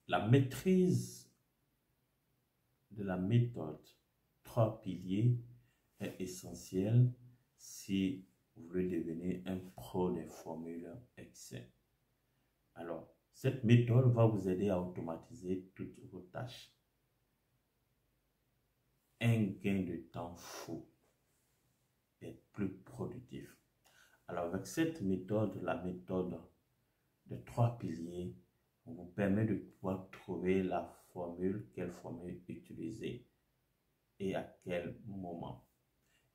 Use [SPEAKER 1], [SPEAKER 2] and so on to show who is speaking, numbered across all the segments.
[SPEAKER 1] La maîtrise de la méthode 3 piliers est essentielle si vous voulez devenir un pro des formules Excel. Alors, cette méthode va vous aider à automatiser toutes vos tâches. Un gain de temps fou, être plus productif. Alors, avec cette méthode, la méthode de 3 piliers, on vous permet de pouvoir trouver la formule, quelle formule utiliser et à quel moment.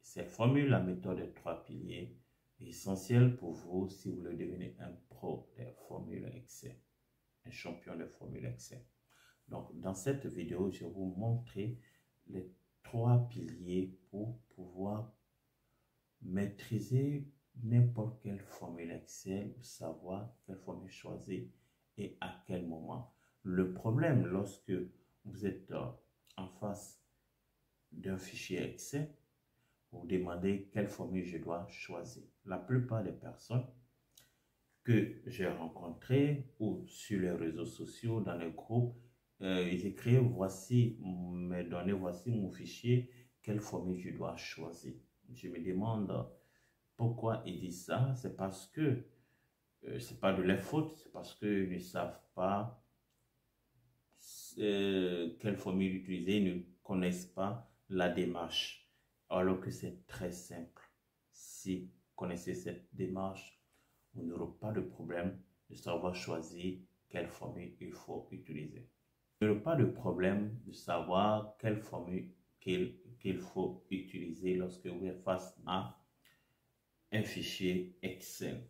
[SPEAKER 1] Cette formule, la méthode de 3 piliers, est essentielle pour vous si vous voulez devenir un pro des formules Excel, un champion de formules Excel. Donc, dans cette vidéo, je vais vous montrer les 3 piliers pour pouvoir maîtriser n'importe quelle formule Excel, savoir quelle formule choisir et à quel moment. Le problème lorsque vous êtes en face d'un fichier Excel, vous vous demandez quelle formule je dois choisir. La plupart des personnes que j'ai rencontrées ou sur les réseaux sociaux, dans les groupes, ils écrivent voici mes données, voici mon fichier, quelle formule je dois choisir. Je me demande pourquoi ils disent ça. C'est parce que c'est pas de leur faute, c'est parce qu'ils ne savent pas quelle formule utiliser, ils ne connaissent pas la démarche. Alors que c'est très simple. Si vous connaissez cette démarche, vous n'aurez pas de problème de savoir choisir quelle formule il faut utiliser. Vous n'aurez pas de problème de savoir quelle formule qu'il faut utiliser lorsque vous êtes face à un fichier Excel.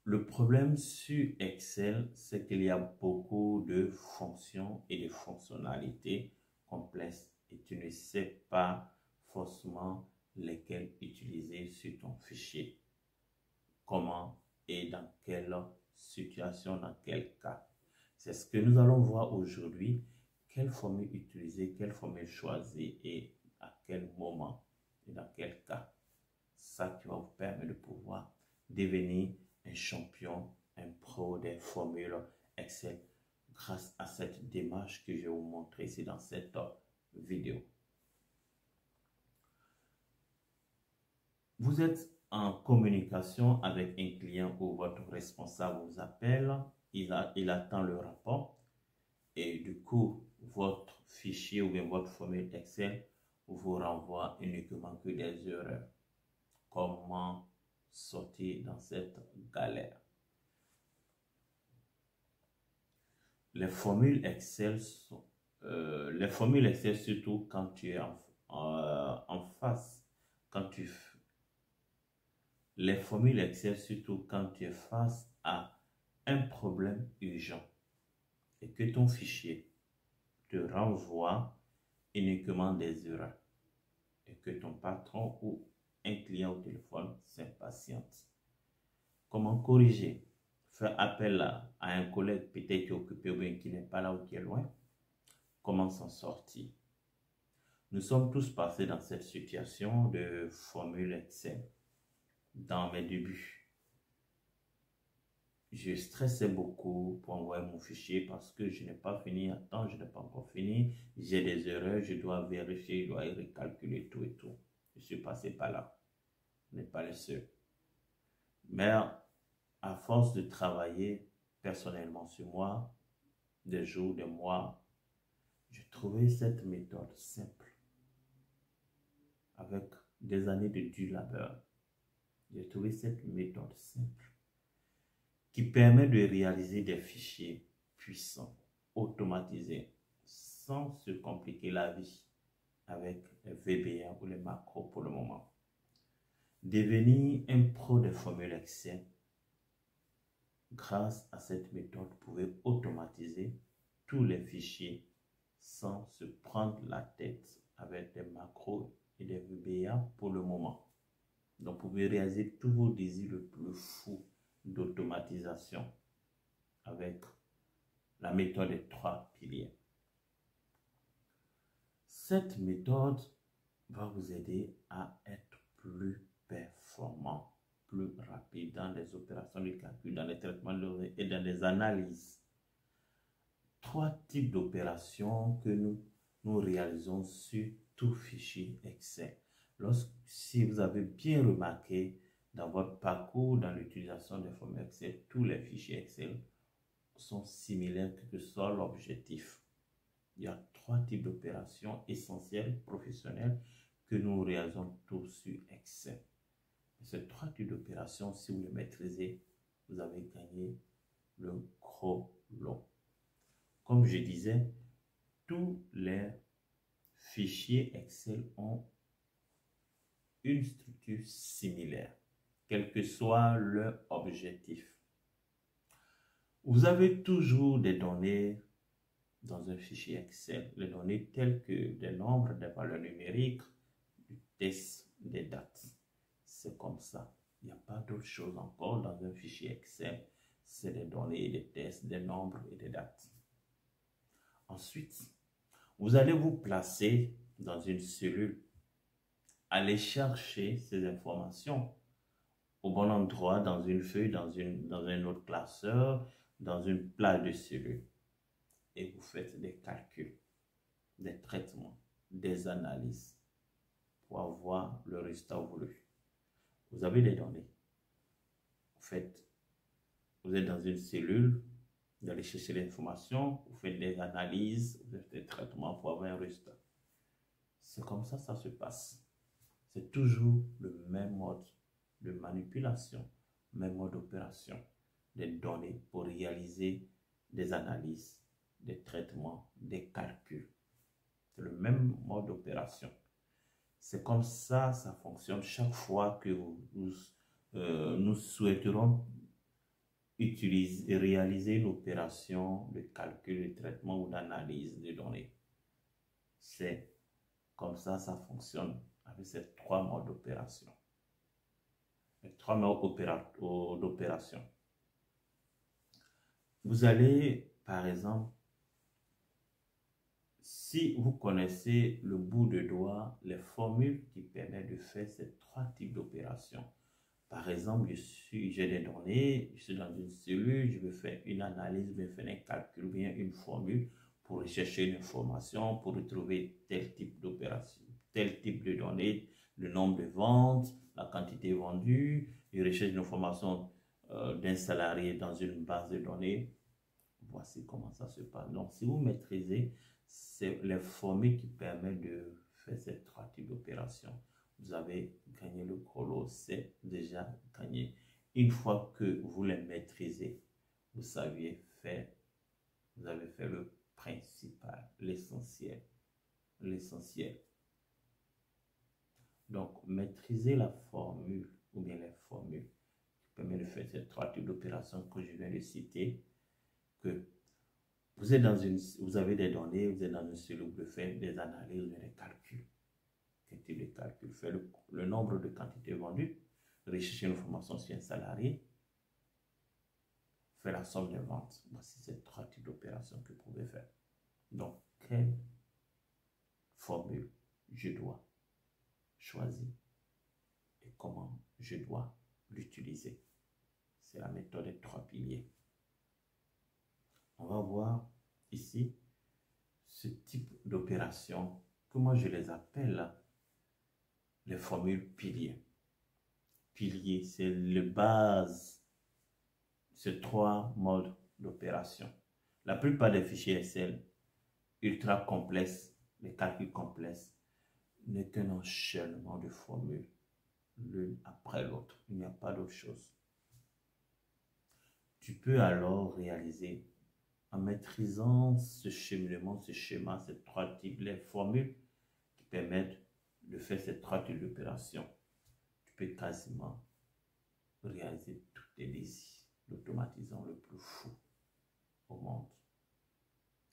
[SPEAKER 1] Le problème sur Excel, c'est qu'il y a beaucoup de fonctions et de fonctionnalités complexes et tu ne sais pas forcément lesquelles utiliser sur ton fichier. Comment et dans quelle situation, dans quel cas. C'est ce que nous allons voir aujourd'hui. Quelle formule utiliser, quelle formule choisir et à quel moment et dans quel cas. Ça qui va vous permettre de pouvoir devenir un champion, un pro des formules Excel grâce à cette démarche que je vais vous montrer ici dans cette vidéo. Vous êtes en communication avec un client ou votre responsable vous appelle, il attend le rapport et du coup votre fichier ou bien votre formule Excel vous renvoie uniquement que des erreurs. Comment sortir dans cette galère? Les formules Excel sont surtout quand tu es en face, les formules Excel surtout quand tu es face à un problème urgent et que ton fichier te renvoie uniquement des erreurs et que ton patron ou un client au téléphone s'impatiente. Comment corriger? Faire appel à un collègue peut-être qui est occupé ou bien qui n'est pas là ou qui est loin. Comment s'en sortir? Nous sommes tous passés dans cette situation de formule Excel. Dans mes débuts, je stressais beaucoup pour envoyer mon fichier parce que je n'ai pas fini à temps, je n'ai pas encore fini, j'ai des erreurs, je dois vérifier, je dois recalculer tout et tout. Je suis passé par là. Je n'ai pas le seul. Mais à force de travailler personnellement sur moi, des jours, des mois, j'ai trouvé cette méthode simple. Avec des années de dur labeur, j'ai trouvé cette méthode simple qui permet de réaliser des fichiers puissants, automatisés, sans se compliquer la vie avec les VBA ou les macros pour le moment. Devenir un pro des formules Excel, grâce à cette méthode, vous pouvez automatiser tous les fichiers sans se prendre la tête avec des macros et des VBA pour le moment. Donc, vous pouvez réaliser tous vos désirs le plus fou d'automatisation avec la méthode des 3 piliers. Cette méthode va vous aider à être plus performant, plus rapide dans les opérations de calcul, dans les traitements de données et dans les analyses. Trois types d'opérations que nous réalisons sur tout fichier Excel. Si vous avez bien remarqué dans votre parcours, dans l'utilisation des formules Excel, tous les fichiers Excel sont similaires, quel que soit l'objectif. Il y a trois types d'opérations essentielles, professionnelles, que nous réalisons tous sur Excel. Ces trois types d'opérations, si vous les maîtrisez, vous avez gagné le gros lot. Comme je disais, tous les fichiers Excel ont une structure similaire, quel que soit leur objectif. Vous avez toujours des données dans un fichier Excel, les données telles que des nombres, des valeurs numériques, du texte, des dates. C'est comme ça. Il n'y a pas d'autre chose encore dans un fichier Excel. C'est des données, des textes, des nombres et des dates. Ensuite, vous allez vous placer dans une cellule. Allez chercher ces informations au bon endroit, dans une feuille, dans un autre classeur, dans une plaque de cellules. Et vous faites des calculs, des traitements, des analyses pour avoir le résultat voulu. Vous avez des données. Vous êtes dans une cellule, vous allez chercher l'information, vous faites des analyses, vous faites des traitements pour avoir un résultat. C'est comme ça que ça se passe. C'est toujours le même mode de manipulation, même mode d'opération des données pour réaliser des analyses, des traitements, des calculs. C'est le même mode d'opération. C'est comme ça ça fonctionne chaque fois que nous souhaiterons utiliser et réaliser une opération de calcul, de traitement ou d'analyse de données. C'est comme ça ça fonctionne avec ces trois modes d'opération. Les trois modes d'opération. Vous allez, par exemple, si vous connaissez le bout de doigt, les formules qui permettent de faire ces trois types d'opérations. Par exemple, j'ai des données, je suis dans une cellule, je veux faire une analyse, je veux faire un calcul, bien une formule pour rechercher une information, pour retrouver tel type d'opération, tel type de données, le nombre de ventes, la quantité vendue, je recherche une information d'un salarié dans une base de données. Voici comment ça se passe. Donc, si vous maîtrisez, c'est les formules qui permettent de faire ces trois types d'opérations. Vous avez gagné le gros lot, c'est déjà gagné. Une fois que vous les maîtrisez, vous avez fait le principal, l'essentiel. Donc, maîtriser la formule ou bien les formules qui permettent de faire ces trois types d'opérations que je viens de citer, que vous avez des données, vous êtes dans une cellule, vous faites des analyses, des calculs. Quel type de calcul? Faire le nombre de quantités vendues, rechercher une information sur un salarié, faire la somme des ventes. Voici ces trois types d'opérations que vous pouvez faire. Donc, quelle formule je dois choisir et comment je dois l'utiliser? C'est la méthode des trois piliers. On va voir ici ce type d'opération que moi je les appelle les formules piliers. Piliers, c'est le base de ces trois modes d'opération. La plupart des fichiers Excel ultra complexes, les calculs complexes, n'est qu'un enchaînement de formules l'une après l'autre. Il n'y a pas d'autre chose. Tu peux alors réaliser en maîtrisant ce cheminement, ce schéma, ces trois types, les formules qui permettent de faire ces trois types d'opérations, tu peux quasiment réaliser tous tes désirs, l'automatisant le plus fou au monde.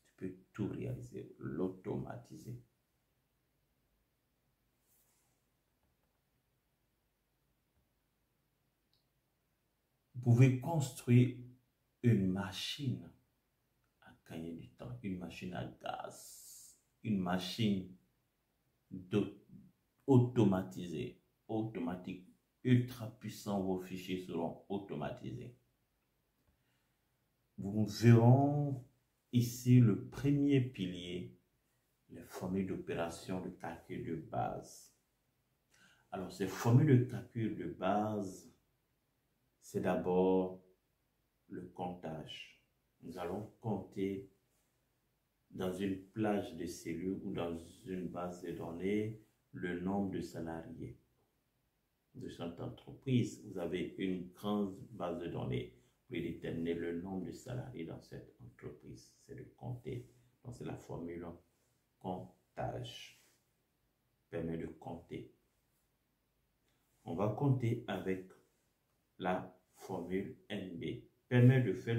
[SPEAKER 1] Tu peux tout réaliser, l'automatiser. Vous pouvez construire une machine à gagner du temps, une machine à gaz, une machine automatisée, automatique, ultra puissants, vos fichiers seront automatisés. Vous verrons ici le premier pilier, les formules d'opération de calcul de base. Alors, ces formules de calcul de base, c'est d'abord le comptage. Nous allons compter dans une plage de cellules ou dans une base de données le nombre de salariés de cette entreprise. Vous avez une grande base de données. Vous pouvez déterminer le nombre de salariés dans cette entreprise. C'est de compter. Donc, c'est la formule comptage. Permet de compter. On va compter avec la formule NB. Permet de faire le